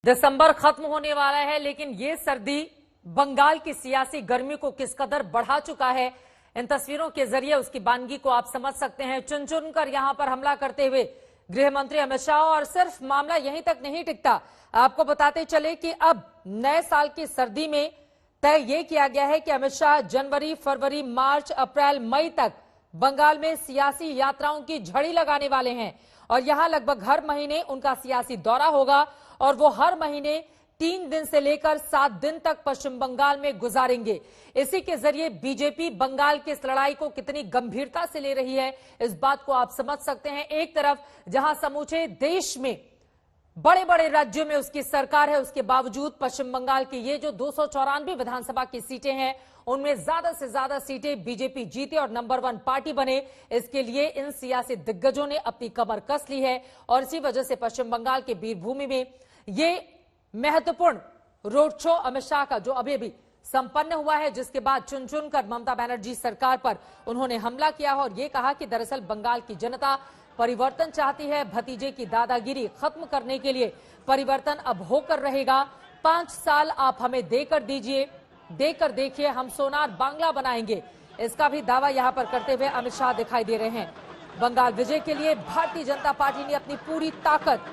दिसंबर खत्म होने वाला है, लेकिन ये सर्दी बंगाल की सियासी गर्मी को किस कदर बढ़ा चुका है, इन तस्वीरों के जरिए उसकी बानगी को आप समझ सकते हैं। चुन चुन कर यहां पर हमला करते हुए गृह मंत्री अमित शाह, और सिर्फ मामला यहीं तक नहीं टिकता। आपको बताते चले कि अब नए साल की सर्दी में तय ये किया गया है कि अमित शाह जनवरी, फरवरी, मार्च, अप्रैल, मई तक बंगाल में सियासी यात्राओं की झड़ी लगाने वाले हैं, और यहां लगभग हर महीने उनका सियासी दौरा होगा, और वो हर महीने 3 दिन से लेकर 7 दिन तक पश्चिम बंगाल में गुजारेंगे। इसी के जरिए बीजेपी बंगाल की इस लड़ाई को कितनी गंभीरता से ले रही है, इस बात को आप समझ सकते हैं। एक तरफ जहां समूचे देश में बड़े बड़े राज्यों में उसकी सरकार है, उसके बावजूद पश्चिम बंगाल की ये जो 294 विधानसभा की सीटें हैं, उनमें ज्यादा से ज्यादा सीटें बीजेपी जीते और नंबर 1 पार्टी बने। इसके लिए इन सियासी दिग्गजों ने अपनी कमर कस ली है, और इसी वजह से पश्चिम बंगाल के वीरभूमि में ये महत्वपूर्ण रोड शो अमित शाह का जो अभी अभी संपन्न हुआ है, जिसके बाद चुन चुन कर ममता बनर्जी सरकार पर उन्होंने हमला किया और ये कहा कि दरअसल बंगाल की जनता परिवर्तन चाहती है, भतीजे की दादागिरी खत्म करने के लिए परिवर्तन अब होकर रहेगा। 5 साल आप हमें देकर दीजिए, देकर देखिए, हम सोनार बांग्ला बनाएंगे, इसका भी दावा यहां पर करते हुए अमित शाह दिखाई दे रहे हैं। बंगाल विजय के लिए भारतीय जनता पार्टी ने अपनी पूरी ताकत,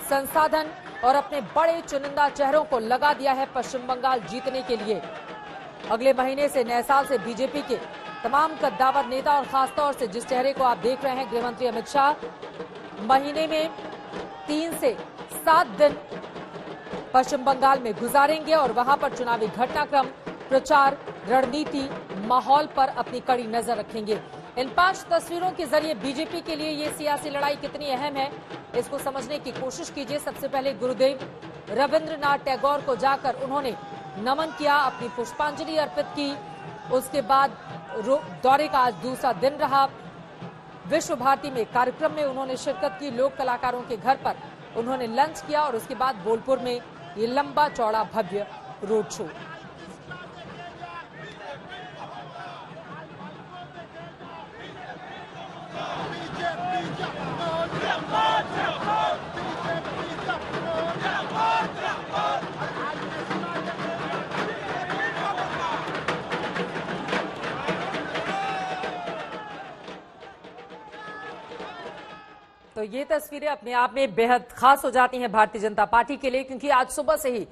संसाधन और अपने बड़े चुनिंदा चेहरों को लगा दिया है पश्चिम बंगाल जीतने के लिए। अगले महीने से नए साल से बीजेपी के तमाम कद्दावर नेता और खासतौर से जिस चेहरे को आप देख रहे हैं गृह मंत्री अमित शाह, महीने में 3 से 7 दिन पश्चिम बंगाल में गुजारेंगे और वहां पर चुनावी घटनाक्रम, प्रचार, रणनीति, माहौल पर अपनी कड़ी नजर रखेंगे। इन 5 तस्वीरों के जरिए बीजेपी के लिए ये सियासी लड़ाई कितनी अहम है, इसको समझने की कोशिश कीजिए। सबसे पहले गुरुदेव रविंद्रनाथ टैगोर को जाकर उन्होंने नमन किया, अपनी पुष्पांजलि अर्पित की। उसके बाद दौरे का आज दूसरा दिन रहा। विश्व भारती में कार्यक्रम में उन्होंने शिरकत की, लोक कलाकारों के घर पर उन्होंने लंच किया, और उसके बाद बोलपुर में ये लंबा चौड़ा भव्य रोड शो। तो ये तस्वीरें अपने आप में बेहद खास हो जाती हैं भारतीय जनता पार्टी के लिए, क्योंकि आज सुबह से ही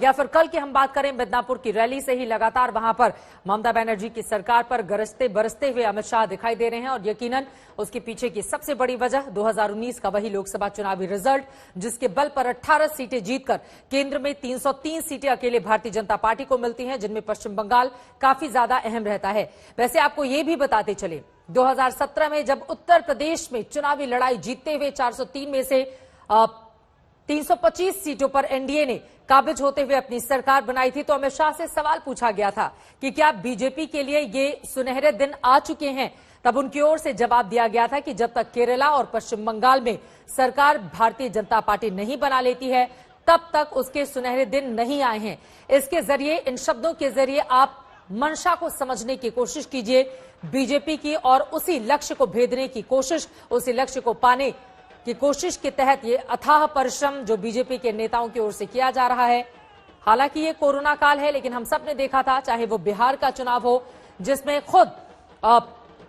या फिर कल की हम बात करें मिदनापुर की रैली से ही लगातार वहां पर ममता बनर्जी की सरकार पर गरजते बरसते हुए अमित शाह दिखाई दे रहे हैं। और यकीनन उसके पीछे की सबसे बड़ी वजह 2019 का वही लोकसभा चुनावी रिजल्ट, जिसके बल पर 18 सीटें जीतकर केंद्र में 303 सीटें अकेले भारतीय जनता पार्टी को मिलती हैं, जिनमें पश्चिम बंगाल काफी ज्यादा अहम रहता है। वैसे आपको ये भी बताते चले, 2017 में जब उत्तर प्रदेश में चुनावी लड़ाई जीतते हुए 403 में से 325 सीटों पर एनडीए ने काबिज होते हुए अपनी सरकार बनाई थी, तो अमित शाह से सवाल पूछा गया था कि क्या बीजेपी के लिए ये सुनहरे दिन आ चुके हैं। तब उनकी ओर से जवाब दिया गया था कि जब तक केरला और पश्चिम बंगाल में सरकार भारतीय जनता पार्टी नहीं बना लेती है, तब तक उसके सुनहरे दिन नहीं आए हैं। इसके जरिए, इन शब्दों के जरिए आप मंशा को समझने की कोशिश कीजिए बीजेपी की, और उसी लक्ष्य को भेदने की कोशिश, उसी लक्ष्य को पाने की कोशिश के तहत ये अथाह परिश्रम जो बीजेपी के नेताओं की ओर से किया जा रहा है। हालांकि ये कोरोना काल है, लेकिन हम सब ने देखा था, चाहे वो बिहार का चुनाव हो जिसमें खुद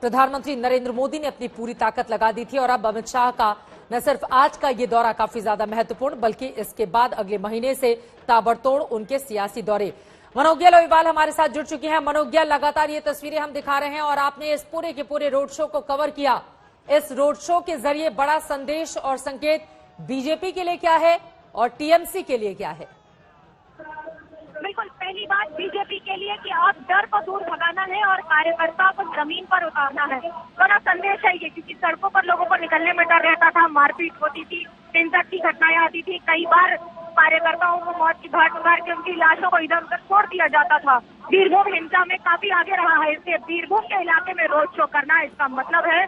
प्रधानमंत्री नरेंद्र मोदी ने अपनी पूरी ताकत लगा दी थी, और अब अमित शाह का न सिर्फ आज का ये दौरा काफी ज्यादा महत्वपूर्ण, बल्कि इसके बाद अगले महीने से ताबड़तोड़ उनके सियासी दौरे। मनोज्ञा लोईवाल हमारे साथ जुड़ चुकी हैं। मनोज्ञा, लगातार ये तस्वीरें हम दिखा रहे हैं और आपने इस पूरे के पूरे रोड शो को कवर किया। इस रोड शो के जरिए बड़ा संदेश और संकेत बीजेपी के लिए क्या है और टीएमसी के लिए क्या है? बिल्कुल, पहली बात बीजेपी के लिए कि आप डर को दूर भगाना है और कार्यकर्ताओं को जमीन पर उतारना है। बड़ा संदेश है ये, क्योंकि सड़कों पर लोगों को निकलने में डर रहता था, मारपीट होती थी, हिंसक की घटनाएं आती थी, कई बार कार्यकर्ताओं को मौत की घाट उतार के उनकी लाशों को इधर उधर छोड़ दिया जाता था। वीरभूम हिंसा में काफी आगे रहा है, इसलिए वीरभूम के इलाके में रोड शो करना, इसका मतलब है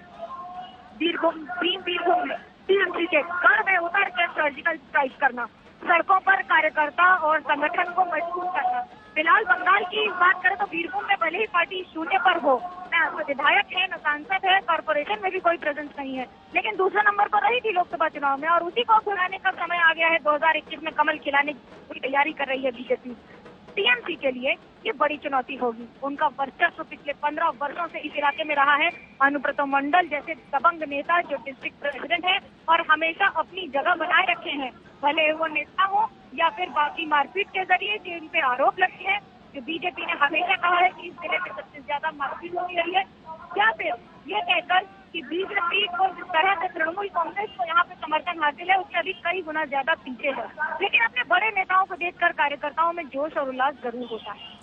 वीरभूम में टीएमसी के घर में उतर के सर्जिकल स्ट्राइक करना, सड़कों पर कार्यकर्ता और संगठन को मजबूत करना। फिलहाल बंगाल की बात करें तो वीरभूम में भले ही पार्टी शून्य पर हो, न विधायक है, न सांसद है, कॉर्पोरेशन में भी कोई प्रेजेंस नहीं है, लेकिन दूसरे नंबर पर रही थी लोकसभा चुनाव में, और उसी को बुलाने का समय आ गया है। 2021 में कमल खिलाने की तैयारी कर रही है बीजेपी। टीएमसी के लिए ये बड़ी चुनौती होगी। उनका वर्चस्व पिछले 15 वर्षों से इस इलाके में रहा है। अनुब्रत मंडल जैसे दबंग नेता जो डिस्ट्रिक्ट प्रेसिडेंट है और हमेशा अपनी जगह बनाए रखे हैं, भले वो नेता हो या फिर बाकी मारपीट के जरिए जिन पे आरोप लगे हैं, जो बीजेपी ने हमेशा कहा है कि इस जिले में सबसे ज्यादा मारपीट होती रही है, या फिर ये कहकर कि बीजेपी को जिस तरह से तृणमूल कांग्रेस को यहाँ पे समर्थन हासिल है उससे अभी कई गुना ज्यादा पीछे है। लेकिन अपने बड़े नेताओं को देखकर कार्यकर्ताओं में जोश और उल्लास जरूर होता है।